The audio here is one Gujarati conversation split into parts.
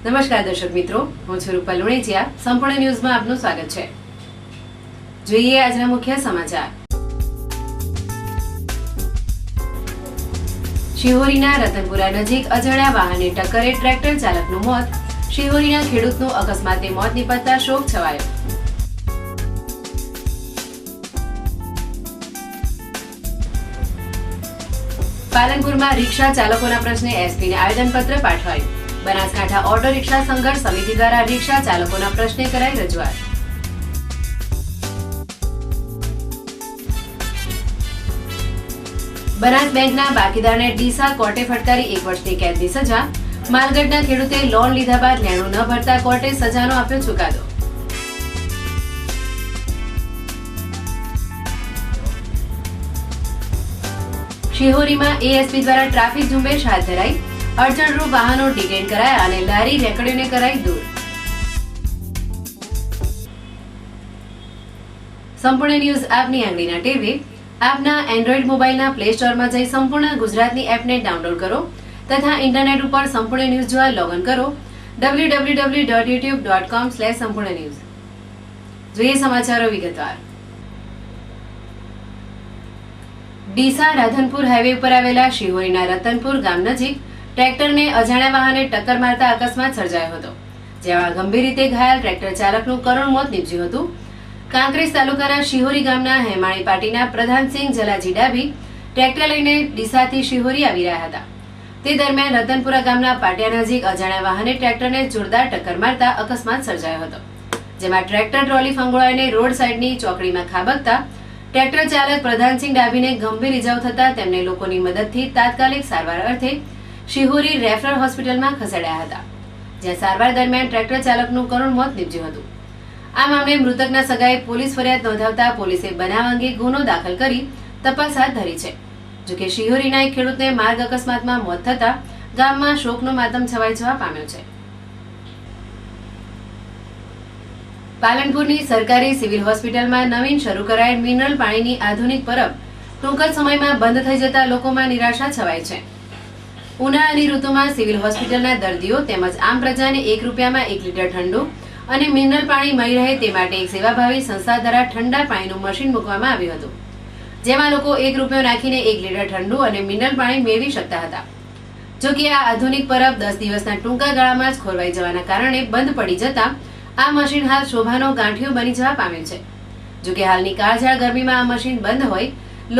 નમસ્કાર દર્શક મિત્રો, હું છું રૂપલ લુણીચિયા. સંપૂર્ણ ન્યૂઝમાં આપનું સ્વાગત છે. જોઈએ આજના મુખ્ય સમાચાર. શિહોરીના રતનપુરા નજીક અજાણ્યા વાહનની ટક્કરે ટ્રેક્ટર ચાલકનું મોત. શિહોરીના ખેડૂતનું અકસ્માતે મોત નિપજતા શોક છવાયો. પાલનપુરમાં રિક્ષા ચાલકોના પ્રશ્ને એસપીને આવેદનપત્ર પાઠવાયું. બનાસકાંઠા ઓટો રિક્ષા સંઘર્ષ સમિતિ દ્વારા રિક્ષા ચાલકોના પ્રશ્ને કરાઈ રજૂઆત. બનાસ બેંકના બાકીદારને ડીસા કોર્ટે ફટકારી 1 વર્ષની કેદની સજા. માલગઢના ખેડૂતે લોન લીધા બાદ લેણું ન ભરતા કોર્ટે સજાનો આપ્યો ચુકાદો. શિહોરીમાં એએસપી દ્વારા ટ્રાફિક ઝુંબેશ હાથ ધરાઈ. અડચણરૂપ વાહનો ડિટેન કરાયા અને લારી રેકડીઓને કરાઈ દૂર. સંપૂર્ણ ન્યૂઝ આપની આંગળીના ટેવે. આપના એન્ડ્રોઇડ મોબાઈલના પ્લે સ્ટોરમાં જઈ સંપૂર્ણ ગુજરાતની એપને ડાઉનલોડ કરો તથા ઇન્ટરનેટ ઉપર સંપૂર્ણ ન્યૂઝ જોવા લોગિન કરો www.youtube.com/સંપૂર્ણ. જોઈએ સમાચારો વિગતવાર. ડીસા રાધનપુર હાઈવે ઉપર આવેલા શિહોરીના રતનપુર ગામ નજીક ટ્રેક્ટરને અજાણ્યા વાહને ટક્કર મારતા અકસ્માત સર્જાયો હતો, જેમાં ગંભીર રીતે ઘાયલ ટ્રેક્ટર ચાલકનું કરુણ મોત નીપજ્યું હતું. કાંકરેજ તાલુકાના શિહોરી ગામના હેમાણી પાટીના પ્રધાનસિંહ જલાજી ડાભી ટ્રેક્ટર લઈને ડીસાથી શિહોરી આવી રહ્યા હતા. તે દરમિયાન રતનપુરા ગામના પાટિયા નજીક અજાણ્યા વાહને ટ્રેક્ટરને જોરદાર ટક્કર મારતા અકસ્માત સર્જાયો હતો, જેમાં ટ્રેક્ટર ટ્રોલી ફંગોળાઈને રોડ સાઈડની ચોકડીમાં ખાબકતા ટ્રેક્ટર ચાલક પ્રધાનસિંહ ડાભીને ગંભીર ઇજાઓ થતા તેમને લોકોની મદદથી તાત્કાલિક સારવાર અર્થે શિહોરી રેફરલ હોસ્પિટલમાં ખસેડાયા હતા, જ્યાં સારવાર દરમિયાન ટ્રેક્ટર ચાલકનું કરુણ મોત નીપજ્યું હતું. આ મામલે મૃતકના સગાએ પોલીસ ફરિયાદ નોંધાવતા પોલીસે બનાવ અંગે ગુનો દાખલ કરી તપાસ હાથ ધરી છે. જોકે શિહોરીના એક ખેડૂતને માર્ગ અકસ્માતમાં મોત થતા ગામમાં શોકનો માતમ છવાઈ જવા પામ્યો છે. પાલનપુરની સરકારી સિવિલ હોસ્પિટલમાં નવીન શરૂ કરાયેલ મિનરલ પાણીની આધુનિક પરબ ટૂંક જ સમયમાં બંધ થઈ જતા લોકોમાં નિરાશા છવાઈ છે. ઉનાળાની ઋતુમાં સિવિલ હોસ્પિટલના દર્દીઓ તેમજ આમ પ્રજાને ₹1 લીટર ઠંડુ અને મિનરલ પાણી મળી રહે તે માટે એક સેવાભાવી સંસ્થા દ્વારા ઠંડા પાણીનું મશીન મૂકવામાં આવ્યું હતું, જેમાં લોકો ₹1 નાખીને 1 લીટર ઠંડુ અને મિનરલ પાણી મેળવી શકતા હતા. જો કે આ આધુનિક પરબ 10 દિવસના ટૂંકા ગાળામાં જ ખોરવાઈ જવાના કારણે બંધ પડી જતા આ મશીન હાલ શોભાનો ગાંઠિયો બની જવા પામ્યું છે. જો કે હાલની કાળઝાળ ગરમીમાં આ મશીન બંધ હોય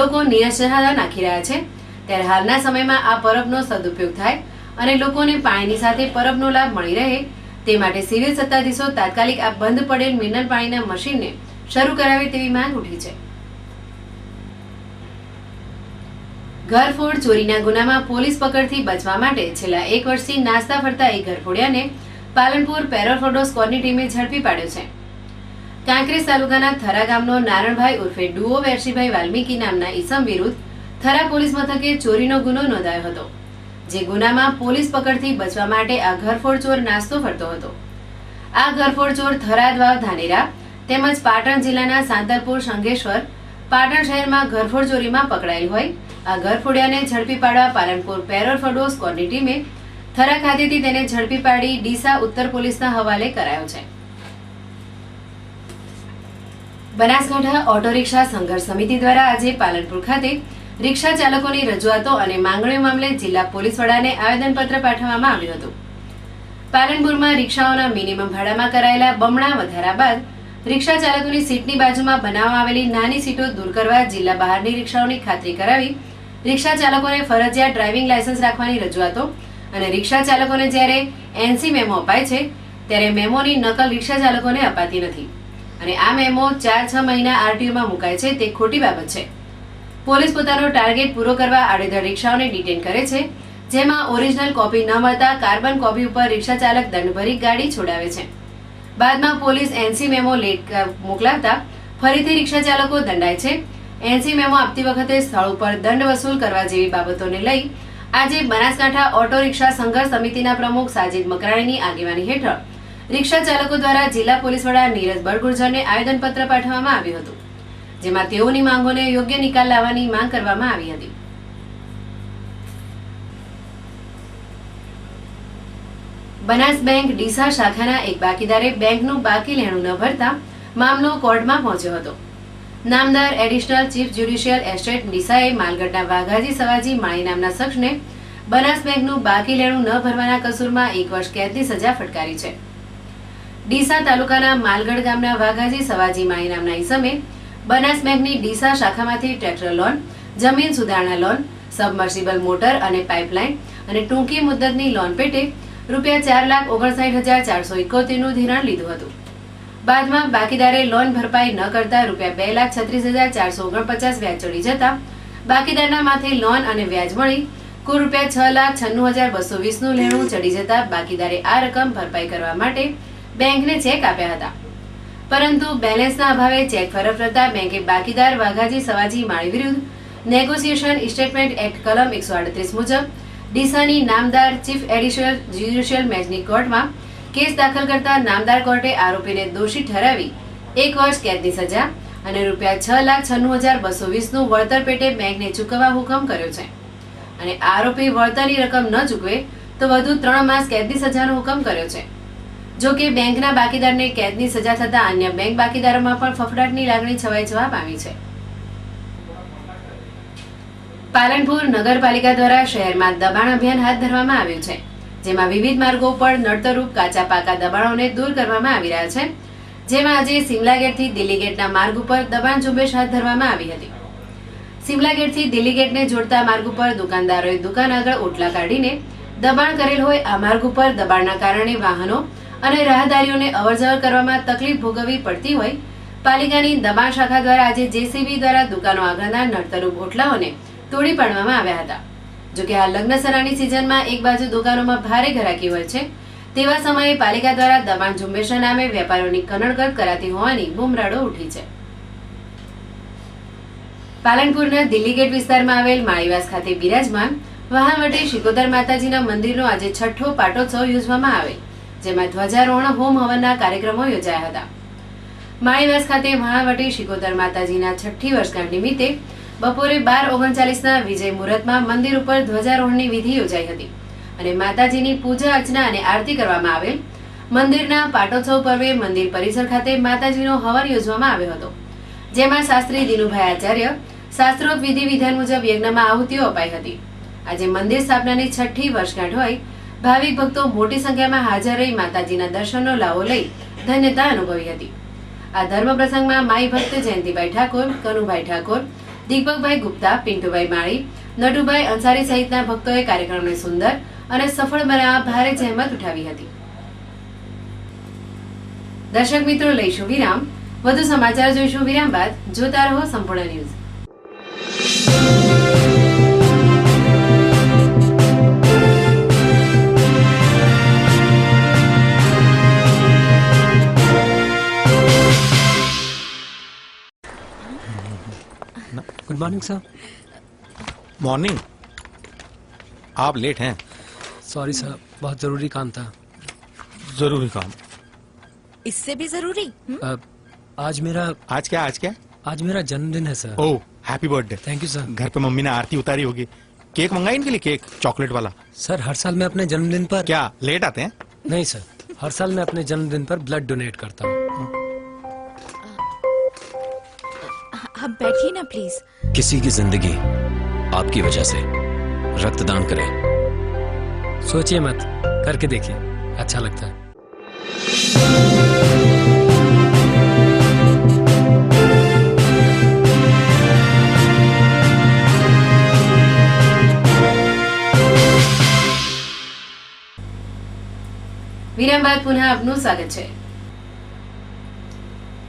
લોકો નિરાશા નાખી રહ્યા છે, ત્યારે હાલના સમયમાં આ પરબનો સદુપયોગ થાય અને લોકોને પાણીની સાથે પરબનો લાભ મળી રહે તે માટે સિવિલ સત્તાધીશો તાત્કાલિક આ બંધ પડેલ મિનરલ પાણીના મશીનને શરૂ કરાવે તેવી માંગ ઉઠી છે. ઘરફોડ ચોરીના ગુનામાં પોલીસ પકડથી બચવા માટે છેલ્લા 1 વર્ષથી નાસ્તા ફરતા એક ઘરફોડિયાને પાલનપુર પેરોફોડો સ્કોડની ટીમે ઝડપી પાડ્યો છે. કાંકરેજ તાલુકાના થરા ગામનો નારણભાઈ ઉર્ફે ડુઓ વેરશીભાઈ વાલ્મીકી નામના ઈસમ વિરુદ્ધ થરા પોલીસ મથકે ચોરીનો ગુનો નોંધાયો હતો, જે ગુનામાં પોલીસ પકડથી બચવા માટે આ ઘરફોડ ચોર નાસ્તો ફરતો હતો. આ ઘરફોડ ચોર થરાદ વાવ ધાનેરા તેમજ પાટણ જિલ્લાના સાંતલપુર શંખેશ્વર પાટણ શહેરમાં ઘરફોડ ચોરીમાં પકડાયેલ હોય આ ઘરફોડિયાને ઝડપી પાડવા પાલનપુર પેરોફોડો સ્કોડની ટીમે થરા ખાતેથી તેને ઝડપી પાડી ડીસા ઉત્તર પોલીસના હવાલે કરાયો છે. બનાસકાંઠા ઓટો રિક્ષા સંઘર્ષ સમિતિ દ્વારા આજે પાલનપુર ખાતે રિક્ષા ચાલકોની રજૂઆતો અને માંગણીઓ મામલે જિલ્લા પોલીસ વડાને આવેદનપત્ર પાઠવવામાં આવ્યું હતું. પાલનપુરમાં રિક્ષાઓના મિનિમમ ભાડામાં કરાયેલા બમણા વધારા બાદ રિક્ષા ચાલકોની સીટની બાજુમાં બનાવવામાં આવેલી નાની સીટો દૂર કરવા જિલ્લા બહારની રિક્ષાઓની ખાતરી કરાવી રિક્ષા ચાલકોને ફરજિયાત ડ્રાઇવિંગ લાયસન્સ રાખવાની રજૂઆતો અને રિક્ષા ચાલકોને જ્યારે એનસી મેમો અપાય છે ત્યારે મેમોની નકલ રિક્ષા ચાલકોને અપાતી નથી અને આ મેમો 4-6 મહિના આરટીઓમાં મુકાય છે તે ખોટી બાબત છે. પોલીસ પોતાનો ટાર્ગેટ પૂરો કરવા આડેધડ રિક્ષાઓને ડિટેન કરે છે, જેમાં ઓરિજિનલ કોપી ન મળતા કાર્બન કોપી ઉપર રિક્ષા ચાલક દંડ ભરી ગાડી છોડાવે છે. બાદમાં પોલીસ એનસી મેમો લેટ મોકલાવતા ફરીથી રિક્ષા ચાલકો દંડાય છે. એનસી મેમો આપતી વખતે સ્થળ ઉપર દંડ વસૂલ કરવા જેવી બાબતોને લઈ આજે બનાસકાંઠા ઓટો રિક્ષા સંઘર્ષ સમિતિના પ્રમુખ સાજિદ મકરાણીની આગેવાની હેઠળ રિક્ષા ચાલકો દ્વારા જિલ્લા પોલીસ વડા નીરજ બળગુર્જરને આવેદનપત્ર પાઠવવામાં આવ્યું હતું, જેમાં તેઓની માંગોને યોગ્ય નિકાલ લાવવાની માંગ કરવામાં આવી હતી. બનાસ બેંક ડીસા શાખાના એક બાકીદારે બેંકનું બાકી લેણું ન ભરતા મામલો કોર્ટમાં પહોંચ્યો હતો. નામદાર additional chief judicial estate ડીસાએ માલગઢના Vaghaji સવાજી માળી નામના શખ્સને બનાસ બેંકનું બાકી લેણું ન ભરવાના કસૂરમાં 1 વર્ષ કેદની સજા ફટકારી છે. ડીસા તાલુકાના માલગઢ ગામના વાઘાજી સવાજી માળી નામના ઈસમે બનાસ બેંકની ડીસા શાખામાંથી ટ્રેક્ટર લોન, જમીન સુધારણા લોન, સબમર્સિબલ મોટર અને પાઇપલાઇન અને ટૂંકી મુદ્દતની લોન પેટે રૂપિયા 4,59,471 નું ધિરાણ લીધું હતું. બાદમાં બાકીદારે લોન ભરપાઈ ન કરતા રૂપિયા 2,36,449 વ્યાજ ચડી જતા બાકીદારના માથે લોન અને વ્યાજ મળી કુલ રૂપિયા 6,96,220 નું લેણું ચડી જતા બાકીદારે આ રકમ ભરપાઈ કરવા માટે બેંકને ચેક આપ્યા હતા. પરંતુ બેલેન્સના અભાવે ચેક ફરફરતા બેંકે બાકીદાર વાઘાજી સવાજી માળી વિરુદ્ધ નેગોશિએશન સ્ટેટમેન્ટ એક્ટ કલમ 138 મુજબ ડીસાની નામદાર ચીફ એડિશનલ જ્યુડિશિયલ મેજિસ્ટ્રેટ કોર્ટમાં કેસ દાખલ કરતા નામદાર કોર્ટે આરોપીને દોષી ઠરાવી 1 વર્ષ કેદની સજા અને રૂપિયા 6,96,220 નું વળતર પેટે બેંકને ચૂકવવા હુકમ કર્યો છે અને આરોપી વળતરની રકમ ન ચૂકવે તો વધુ 3 માસ કેદની સજાનો હુકમ કર્યો છે. જો કે બેંકના બાકીદારને કેદની સજા થતા અન્ય બેંક બાકીદારોમાં પણ ફફડાટની લાગણી છવાઈ જવા પામી છે. પાલનપુર નગરપાલિકા દ્વારા શહેરમાં દબાણ અભિયાન હાથ ધરવામાં આવ્યું છે, જેમાં વિવિધ માર્ગો પર નડતરરૂપ કાચા પાકા દબાણોને દૂર કરવામાં આવી રહ્યા છે. જેમાં આજે સિમલા ગેટથી દિલ્હી ગેટના માર્ગ ઉપર દબાણ ઝુંબેશ હાથ ધરવામાં આવી હતી. સિમલા ગેટથી દિલ્હી ગેટને જોડતા માર્ગ ઉપર દુકાનદારોએ દુકાન આગળ ઓટલા કાઢીને દબાણ કરેલ હોય. આ માર્ગ ઉપર દબાણના કારણે વાહનો અને રાહદારીઓને અવરજવર કરવામાં તકલીફ ભોગવવી પડતી હોય પાલિકાની દબાણ શાખા દ્વારા આજે જેસીબી દ્વારા દુકાનો આગળના નડતરરૂપ ઓટલાઓને તોડી પાડવામાં આવ્યા હતા. જોકે આ લગ્નસરાની સિઝનમાં એક બાજુ દુકાનોમાં ભારે ઘરાકી હોય છે, તેવા સમયે પાલિકા દ્વારા દબાણ ઝુંબેશના નામે વેપારીઓની કનડગત કરાતી હોવાની બૂમરાડો ઉઠી છે. પાલનપુરના દિલ્હી ગેટ વિસ્તારમાં આવેલ માળીવાસ ખાતે બિરાજમાન વહાવટી શિકોતર માતાજીના મંદિરનો આજે 6ઠ્ઠો પાટોત્સવ યોજવામાં આવેલ, જેમાં ધ્વજારોહણ, હોમ હવનના કાર્યક્રમો યોજાયા હતા. માળીવાસ ખાતે વહાવટી શિકોતર માતાજીના 6ઠ્ઠી વર્ષગાંઠ નિમિત્તે બપોરે 12:39 વિજય મુહૂર્તમાં મંદિર ઉપર ધ્વજારોહણની વિધિ યોજાઈ હતી અને માતાજીની પૂજા અર્ચના અને આરતી કરવામાં આવેલ. મંદિરના પાટોત્સવ પર્વે મંદિર પરિસર ખાતે માતાજીનો હવન યોજવામાં આવ્યો હતો, જેમાં શાસ્ત્રી દિનુભાઈ આચાર્ય શાસ્ત્રોક્ત વિધિ વિધાન મુજબ યજ્ઞમાં આહુતિઓ અપાઈ હતી. આજે મંદિર સ્થાપનાની 6ઠ્ઠી વર્ષગાંઠ હોય ભાવિક ભક્તો મોટી સંખ્યામાં હાજર રહી માતાજીના દર્શનનો લાવો લઈ ધન્યતા અનુભવી હતી. આ ધર્મ પ્રસંગમાં માઈ ભક્ત જયંતિભાઈ ઠાકોર, કનુભાઈ ઠાકોર, દીપકભાઈ ગુપ્તા, પિન્ટુભાઈ માળી, નટુભાઈ અંસારી સહિતના ભક્તોએ કાર્યક્રમને સુંદર અને સફળ બનાવવા ભારે જહેમત ઉઠાવી હતી. દર્શક મિત્રો, લઈશું વિરામ. વધુ સમાચાર જોઈશું વિરામ બાદ. જોતા રહો સંપૂર્ણ news. Good morning sir. Morning. आप लेट हैं. सॉरी सर, बहुत जरूरी काम था. जरूरी काम. इससे भी जरूरी. आज मेरा जन्मदिन है sir. Oh, happy birthday. Thank you sir. घर पे मम्मी ने आरती उतारी होगी. केक मंगाई इनके लिए, केक चॉकलेट वाला. सर, हर साल मैं अपने जन्मदिन पर. क्या लेट आते हैं? नहीं सर, हर साल मैं अपने जन्मदिन पर ब्लड डोनेट करता हूँ. आप बैठिए ना प्लीज. किसी की जिंदगी आपकी वजह से रक्तदान करें. सोचिए मत, करके देखिए, अच्छा लगता है. વિરામ બાદ પુનઃ આપનું સ્વાગત છે.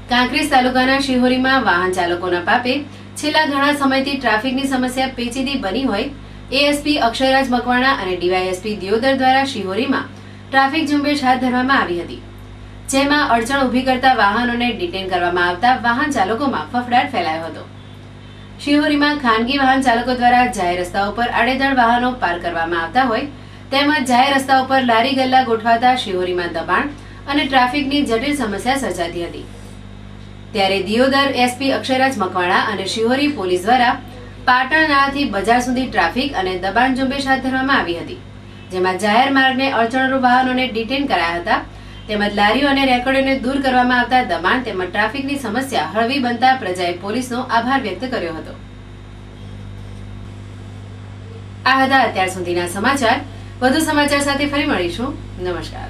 કાંકરેજ તાલુકાના શિહોરીમાં વાહન ચાલકોના પાપે છેલ્લા ઘણા સમયથી ટ્રાફિકની સમસ્યા પેચીદી બની હોય એએસપી અક્ષયરાજ મકવાણા અને ડીવાયએસપી દિયોદર દ્વારા શિહોરીમાં ટ્રાફિક ઝુંબેશ હાથ ધરવામાં આવી હતી, જેમાં અડચણ ઊભી કરતા વાહનોને ડિટેન કરવામાં આવતા વાહન ચાલકોમાં ફફડાટ ફેલાયો હતો. શિહોરીમાં ખાનગી વાહન ચાલકો દ્વારા જાહેર રસ્તા ઉપર આડેધડ વાહનો પાર્ક કરવામાં આવતા હોય તેમજ જાહેર રસ્તા ઉપર લારી ગલ્લા ગોઠવાતા શિહોરીમાં દબાણ અને ટ્રાફિકની જટિલ સમસ્યા સર્જાતી હતી. ત્યારે દિયોદર એસપી અક્ષયરાજ મકવાણા અને શિહોરી પોલીસ દ્વારા પાટણ નાળાથી બજાર સુધી ટ્રાફિક અને દબાણ ઝુંબેશ હાથ ધરવામાં આવી હતી. જેમાં જાહેર માર્ગને અડચણરૂપ વાહનોને ડિટેન કરાયા હતા તેમજ લારીઓ અને રેકડીઓને દૂર કરવામાં આવતા દબાણ તેમજ ટ્રાફિકની સમસ્યા હળવી બનતા પ્રજાએ પોલીસનો આભાર વ્યક્ત કર્યો હતો. આ હતા અત્યાર સુધીના સમાચાર. વધુ સમાચાર સાથે ફરી મળીશું. નમસ્કાર.